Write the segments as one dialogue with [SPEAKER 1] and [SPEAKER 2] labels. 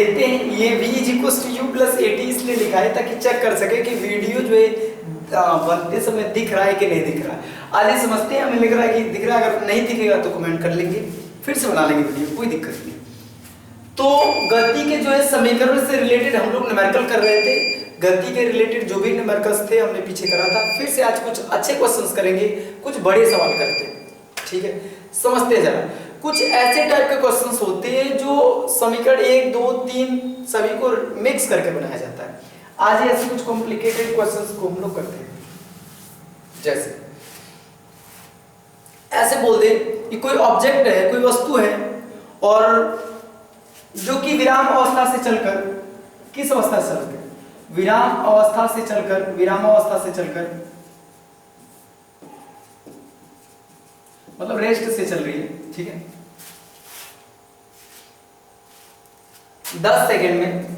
[SPEAKER 1] देखते हैं ये v is you plus A T इसलिए लिखा है ताकि चेक कर सके कि वीडियो जो है बनते समय दिख रहा है कि नहीं दिख रहा है। आगे समझते हैं, हमें लग रहा है कि दिख रहा है, अगर नहीं दिखेगा तो कमेंट कर लेंगे, फिर से बना लेंगे वीडियो, कोई दिक्कत नहीं। तो गति के जो है समीकरण से रिलेटेड हम लोग न्यूमेरिकल कर रहे थे, गति के रिलेटेड जो भी न्यूमेरिकल्स थे हमने पीछे करा था। फिर से आज कुछ अच्छे क्वेश्चंस करेंगे, कुछ बड़े सवाल करते हैं, ठीक है। समझते हैं जरा, कुछ ऐसे टाइप के क्वेश्चंस होते हैं जो समीकरण 1 2 3 सभी को मिक्स करके बनाया जाता है। आज ऐसे कुछ कॉम्प्लिकेटेड क्वेश्चंस को हम लोग करते हैं। जैसे ऐसे बोल दे कि कोई ऑब्जेक्ट है, कोई वस्तु है, और जो कि विराम अवस्था से चलकर, किस अवस्था से चलकर, विराम अवस्था से चलकर मतलब रेस्ट से चल रही है, ठीक है। 10 सेकंड में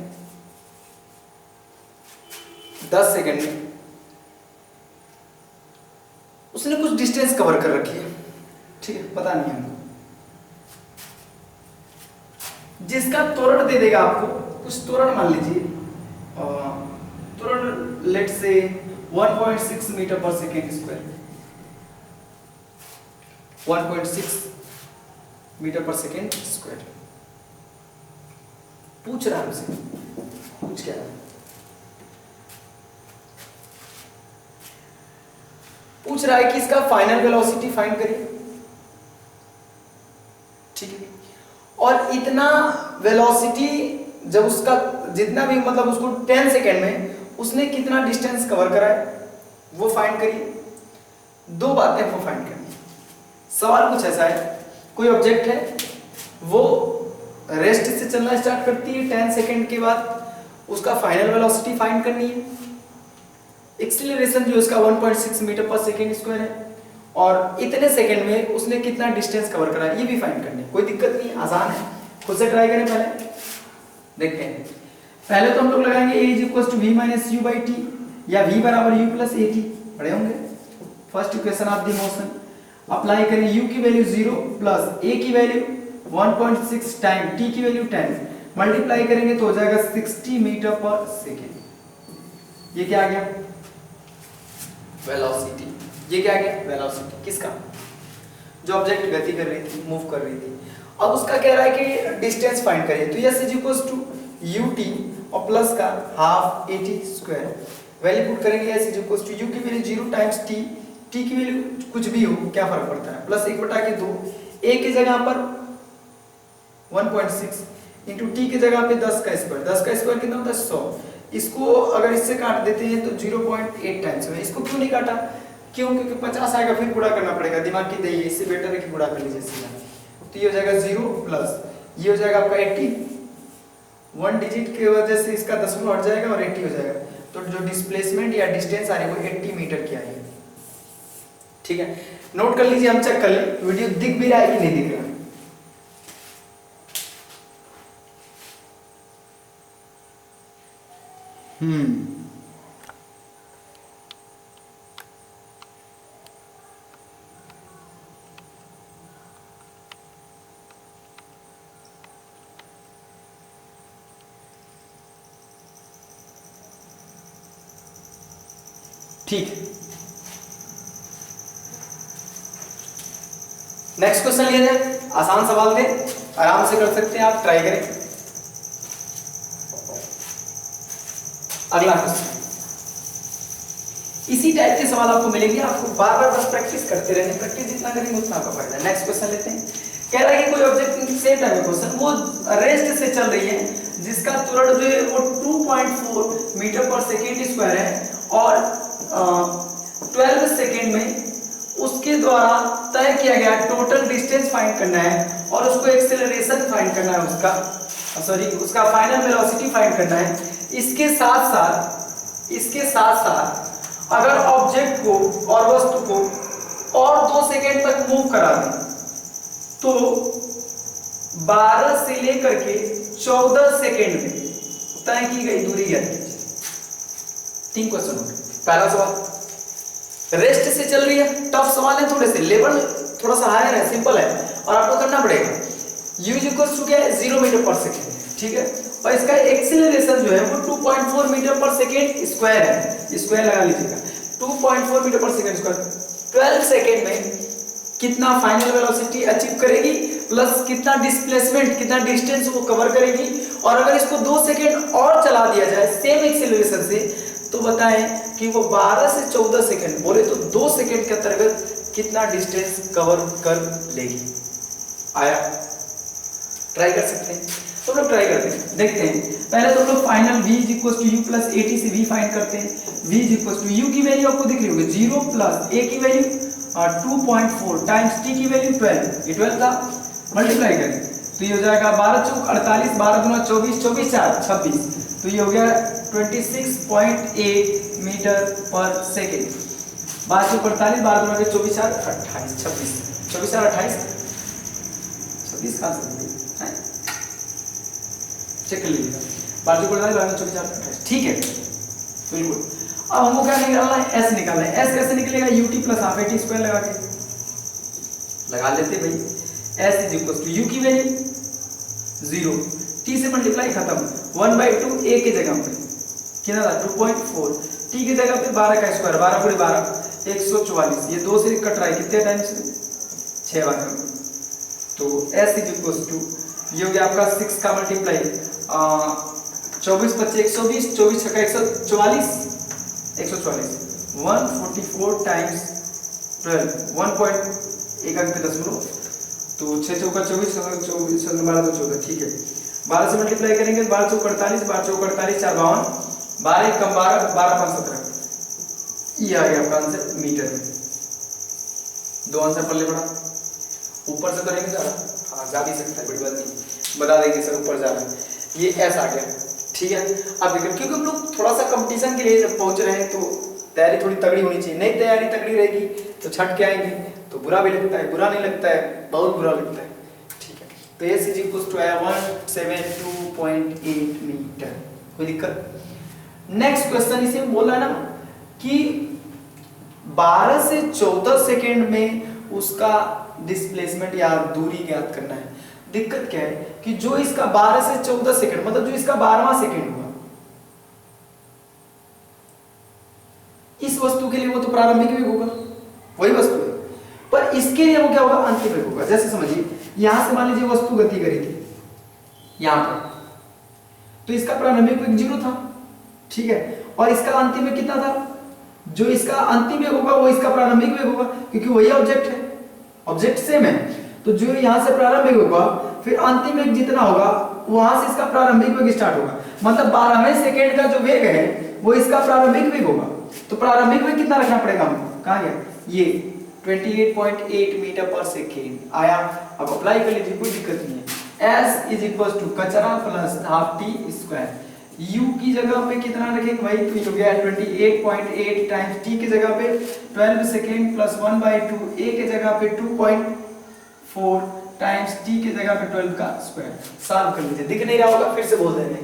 [SPEAKER 1] उसने कुछ डिस्टेंस कवर कर रखी है, ठीक है, पता नहीं हमको, जिसका त्वरण दे देगा आपको कुछ त्वरण, मान लीजिए त्वरण लेट से 1.6 मीटर पर सेकेंड स्क्वायर, 1.6 मीटर पर सेकेंड स्क्वायर पूछ रहा है हमसे। पूछ क्या रहा है? पूछ रहा है कि इसका फाइनल वेलोसिटी फाइंड करिए, ठीक है। और इतना वेलोसिटी जब उसका जितना भी मतलब उसको 10 सेकेंड में उसने कितना डिस्टेंस कवर करा है वो फाइंड करिए। दो बातें वो फाइंड करनी है। सवाल कुछ ऐसा है, कोई ऑब्जेक्ट है, वो रेस्ट से चलना स्टार्ट करती है, 10 सेकेंड के बाद उसका फाइनल वेलोसिटी फाइंड करनी है। एक्सीलरेशन जो उसका 1.6 मीटर पर सेकेंड स्क्वायर है, और इतने सेकेंड में उसने कितना डिस्टेंस कवर करा है ये भी फाइंड करनी है। कोई दिक्कत नहीं, आसान है, खुद से ट्राई करें। पहले देखते हैं, पहले तो हम लोग लगाएंगे a = v - u / t या v = u + at, पढ़े होंगे। First equation of the motion apply करें, u की वैल्यू 0 प्लस a की वैल्यू 1.6 टाइम t की वैल्यू 10, मल्टीप्लाई करेंगे तो हो जाएगा 60 मीटर पर सेकेंड। ये क्या आ गया? वेलोसिटी। ये क्या आ गया? वेलोसिटी। किसका? जो ऑब्जेक्ट गति कर रही थी, मूव कर रही थी। अब उसका कह रहा है कि डिस्टेंस फाइंड करिए, तो s = ut और प्लस का हाफ at²। वैल्यू पुट करेंगे, s = u की वैल्यू 0 टाइम्स t, t की वैल्यू कुछ भी हो, क्या फर्क पड़ता है, प्लस 1/2, a की जगह पर 1.6 इंटू t की जगह पे 10 का स्क्वायर। 10 का स्क्वायर कितना होता है? 100। इसको अगर इससे काट देते हैं तो 0.8 टाइम्स में। इसको क्यों नहीं काटा? क्यों? क्योंकि 50 आएगा, फिर गुणा करना पड़ेगा, दिमाग की दही, इससे बेटर है कि गुणा कर लीजिए सीधा। तो ये हो जाएगा 0 प्लस ये हो जाएगा आपका 80, 1 डिजिट की वजह से इसका दशमलव हट जाएगा और 80 हो जाएगा। तो जो डिस्प्लेसमेंट या डिस्टेंस आ रही है वो 80 मीटर की आई है, ठीक है। नोट कर लीजिए, हम चेक कर लें वीडियो दिख भी रहा है कि नहीं दिख रहा। ठीक। नेक्स्ट क्वेश्चन लिया जाए, आसान सवाल थे, आराम से कर सकते हैं आप, ट्राई करें। अगला क्वेश्चन, इसी टाइप के सवाल आपको मिलेंगे, आपको बार बार बस प्रैक्टिस करते रहने, प्रैक्टिस जितना करेंगे उतना आपका फायदा है। नेक्स्ट क्वेश्चन लेते हैं। कह रहा है कि कोई ऑब्जेक्ट सेम टाइप का क्वेश्चन, वो रेस्ट से चल रही है, जिसका त्वरण जो है वो 2.4 मीटर पर सेकेंड स्क्वायर है, और 12 सेकेंड में उसके द्वारा तय किया गया टोटल डिस्टेंस फाइंड करना है, और उसको एक्सेलरेशन फाइंड करना है, उसका फाइनल वेलोसिटी फाइंड करना है। इसके साथ साथ अगर ऑब्जेक्ट को और वस्तु को और 2 सेकेंड तक मूव करा दें तो 12 से लेकर के 14 सेकेंड में तय की गई दूरी ज्ञात कीजिए। 3 क्वेश्चन हो गए। पहला सवाल रेस्ट से चल रही है, टफ सवाल है, थोड़े से लेवल थोड़ा सा हायर है, सिंपल है, और आपको करना पड़ेगा। u = क्या है? 0 मीटर पर सेकेंड, ठीक है। और इसका एक्सीलरेशन जो है वो 2.4 मीटर पर सेकेंड स्क्वायर है, स्क्वायर लगा लीजिएगा, 2.4 मीटर पर सेकेंड स्क्वायर। 12 सेकेंड में कितना फाइनल वेलोसिटी अचीव करेगी प्लस कितना डिस्प्लेसमेंट, कितना डिस्टेंस वो कवर करेगी। और अगर इसको 2 सेकेंड और चला दिया जाए सेम एक्सीलरेशन से तो बताएं कि वो 12 से 14 सेकेंड, बोले तो 2 सेकेंड के अंतर्गत कितना डिस्टेंस कवर कर लेगी। आया, ट्राई कर सकते हैं तो हम लोग ट्राई करते हैं, देखते हैं। पहले तो हम लोग final v is equal to u plus at से v फाइंड करते हैं। v is equal to u की वैल्यू आपको दिख रही होगी 0 प्लस a की वैल्यू 2.4 टाइम्स t की वैल्यू 12, ये 12 था, मल्टीप्लाई करें तो ये हो जाएगा 12 चौक 48, 12 दूना 24, 24 4 26, तो ये हो गया 26.8 मीटर पर सेकेंड। 12 चौक 48, 12 दूना 24 4 28, 26, 24 4 28, 26 कहाँ से चेक कर लीजिएगा, 12 चौक 48, 12 24 4 28, ठीक है बिल्कुल। अब हमको क्या निकालना है, s निकालना है। s कैसे निकलेगा, ut plus half at square लगा के लगा लेते भाई। s is equal to u की वैल्यू 0, t से मल्टीप्लाई खत्म, 1/2 a के जगह पे कितना था 2.4, t की जगह पे 12 का स्क्वायर, 12 × 12 144, ये 2 से कट रहा है कितने टाइम से 6 बार, तो s इज इक्वल टू ये हो गया आपका 6 का मल्टीप्लाई 24 25 120, 24 छक्का 144, 144 टाइम्स 12, 1.1 अंक दशमलव, तो 6 चौका 24, 24 12 तो 14, ठीक है। 12 से मल्टीप्लाई करेंगे 12 चौक 48, 12 चौक 48 4 52, 12 1 कम 12, 12 5 17, ये आ गया आपका आंसर मीटर में। 2 आंसर पल्ले पड़ा, ऊपर से करेंगे जरा, हाँ जा भी सकता है, बड़ी बात नहीं, बता देंगे सर ऊपर जा रहा है, ये ऐसा आ गया, ठीक है। अब देखिए क्योंकि हम लोग थोड़ा सा कंपटीशन के लिए जब पहुंच रहे हैं तो तैयारी थोड़ी तगड़ी होनी चाहिए, नहीं तैयारी तगड़ी रहेगी तो छट के आएंगे तो बुरा भी लगता है, बुरा नहीं लगता है, बहुत बुरा लगता है, ठीक है। तो s is equal to 172.8 metre, कोई दिक्कत। नेक्स्ट क्वेश्चन इसे बोल रहा है ना कि 12 से 14 सेकेंड में उसका डिस्प्लेसमेंट या दूरी ज्ञात करना है। दिक्कत क्या है कि जो इसका 12 से 14 सेकंड मतलब जो इसका 12वां सेकंड हुआ, इस वस्तु के लिए वो तो प्रारंभिक वेग होगा, वही वस्तु है, पर इसके लिए वो क्या होगा, अंतिम वेग होगा। जैसे समझिए यहां से मान लीजिए वस्तु गति करी थी यहां पर, तो इसका प्रारंभिक वेग 0 था, ठीक है, और इसका अंतिम वेग कितना था, जो इसका अंतिम वेग होगा वो इसका प्रारंभिक वेग होगा, क्योंकि वही ऑब्जेक्ट है, ऑब्जेक्ट सेम है, तो जो यहां से प्रारंभिक होगा फिर अंतिम वेग जितना होगा वहां से इसका प्रारंभिक वेग स्टार्ट होगा, मतलब 12वें सेकंड का जो वेग है वो इसका प्रारंभिक वेग होगा। तो प्रारंभिक वेग कितना रखना पड़ेगा हमको, कहां गया ये 28.8 मीटर पर सेकेंड आया। अब अप्लाई कर लीजिए, कोई दिक्कत नहीं है। s इज इक्वल टू कचरा plus half T square, u की जगह पे कितना रखेंगे भाई, तो ये हो गया 28.8 टाइम्स t की जगह पे 12 सेकेंड प्लस 1/2 a के जगह पे 2.4 टाइम्स t की जगह पे 12 का स्क्वायर। सॉल्व कर लीजिए, दिख नहीं रहा होगा फिर से बोल देंगे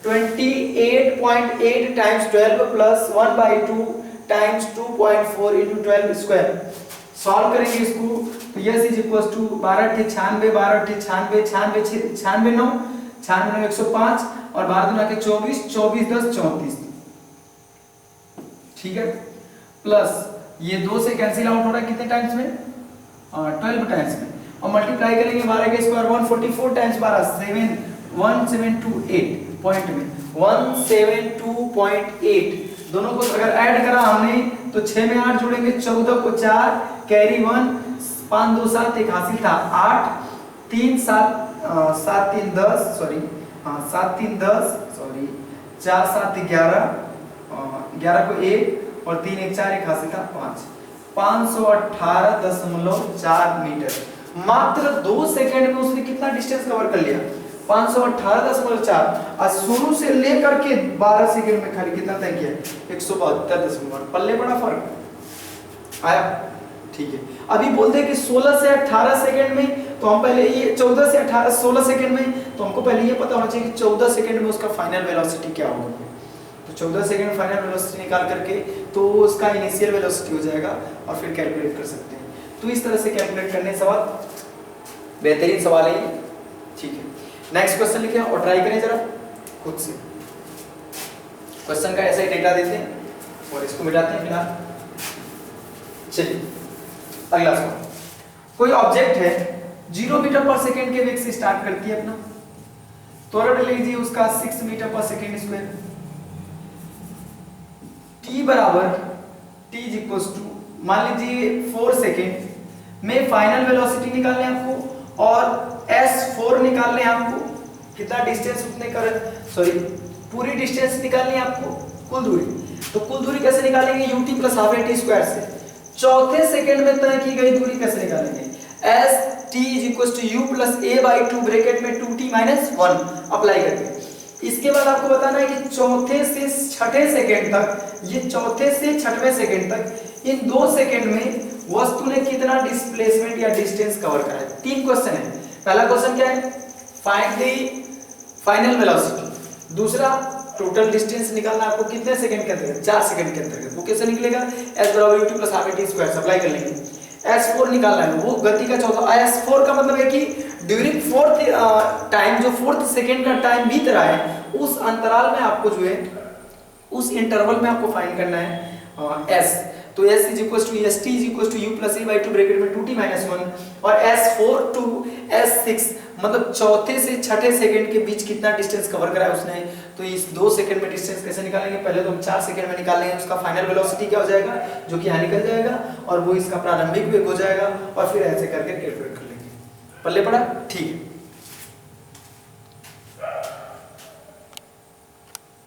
[SPEAKER 1] 28.8 times 12 plus 1/2 times 2.4 into 12 square. Solve करेंगे इसको तो यस इज इक्वल टू 12 × 96, 12 × 96, 96 96 9, 96 105 और 12 दूना के 24, 24 10 34, ठीक है, प्लस ये 2 से कैंसिल आउट हो रहा है कितने टाइम्स में, 12 टाइम्स में, और मल्टीप्लाई करेंगे 12 के स्क्वायर 144 टाइम्स 12 1728 पॉइंट में 172.8, दोनों को अगर ऐड करा हमने तो 6 में 8 जोड़ेंगे 14 को 4 कैरी 1 5 2 7 एक हासिल था 8 3 7 7 3 10 सॉरी, हाँ 7 3 10 सॉरी 4 7 11 11 को 1 और 3 1 4 एक हासिल था 5, 518.4 मीटर। मात्र 2 सेकंड में उसने कितना डिस्टेंस कवर कर लिया, 518.4, और शुरू से लेकर के 12 सेकंड में खाली कितना तय किया 172.8, पल्ले बड़ा फर्क आया, ठीक है। अभी बोलते हैं कि 16 से 18 सेकंड में, तो हम पहले ये 14 से 18 16 सेकंड में, तो हमको पहले ये पता होना चाहिए कि 14 सेकंड में उसका फाइनल वेलोसिटी क्या होगा। तो 14 सेकंड फाइनल वेलोसिटी निकाल करके तो उसका इनिशियल वेलोसिटी हो जाएगा और फिर कैलकुलेट कर सकते हैं। तो इस तरह से कैलकुलेट करने सवाल बेहतरीन सवाल है ये, ठीक है। नेक्स्ट क्वेश्चन लिखे और ट्राई करें जरा। खुद से। क्वेश्चन का ऐसा ही डेटा देते हैं और इसको मिटाते हैं फिलहाल। चलिए अगला सवाल, कोई ऑब्जेक्ट है 0 मीटर पर सेकेंड के वेग से स्टार्ट करती है अपना, त्वरण लीजिए उसका 6 मीटर पर सेकेंड स्क्वायर। t बराबर t इक्वल्स टू मान लीजिए 4 सेकेंड में फाइनल वेलोसिटी निकालने आपको और s4 निकालने आपको, कितना डिस्टेंस उतने कर पूरी डिस्टेंस निकालनी है आपको, कुल दूरी। तो कुल दूरी कैसे निकालेंगे, ut plus half at square से। चौथे सेकंड में तय की गई दूरी कैसे निकालेंगे, s t is equal to u plus a by 2 bracket में 2t माइनस 1 अप्लाई करके। इसके बाद आपको बताना है कि चौथे से छठे सेकंड तक, ये चौथे से छठवें सेकंड तक इन 2 सेकंड में वस्तु ने कितना डिस्प्लेसमेंट या डिस्टेंस कवर करा है। 3 क्वेश्चन है। पहला क्वेश्चन क्या है, फाइंड द फाइनल वेलोसिटी। दूसरा टोटल डिस्टेंस निकालना आपको कितने सेकंड के अंतर्गत, 4 सेकंड के अंतर्गत। वो कैसे निकलेगा, s बराबर ut plus half at square apply कर लेंगे। s4 निकालना है, वो गति का चौथा। s4 का मतलब है कि ड्यूरिंग फोर्थ टाइम, जो फोर्थ सेकंड का टाइम बीत रहा है, उस अंतराल में आपको जो है, उस इंटरवल में आपको फाइंड करना है s। तो s is equal to st is equal to u plus a by 2 bracket में 2t माइनस 1 और s4 टू s6 मतलब चौथे से छठे सेकंड के बीच कितना डिस्टेंस कवर करा है उसने। तो इस 2 सेकंड में डिस्टेंस कैसे निकालेंगे, पहले तो हम 4 सेकंड में निकालेंगे, उसका फाइनल वेलोसिटी क्या हो जाएगा, जो कि यहाँ निकल जाएगा और वो इसका प्रारंभिक वेग हो जाएगा और फिर ऐसे करके कैलकुलेट कर लेंगे। पल्ले पड़ा, ठीक है।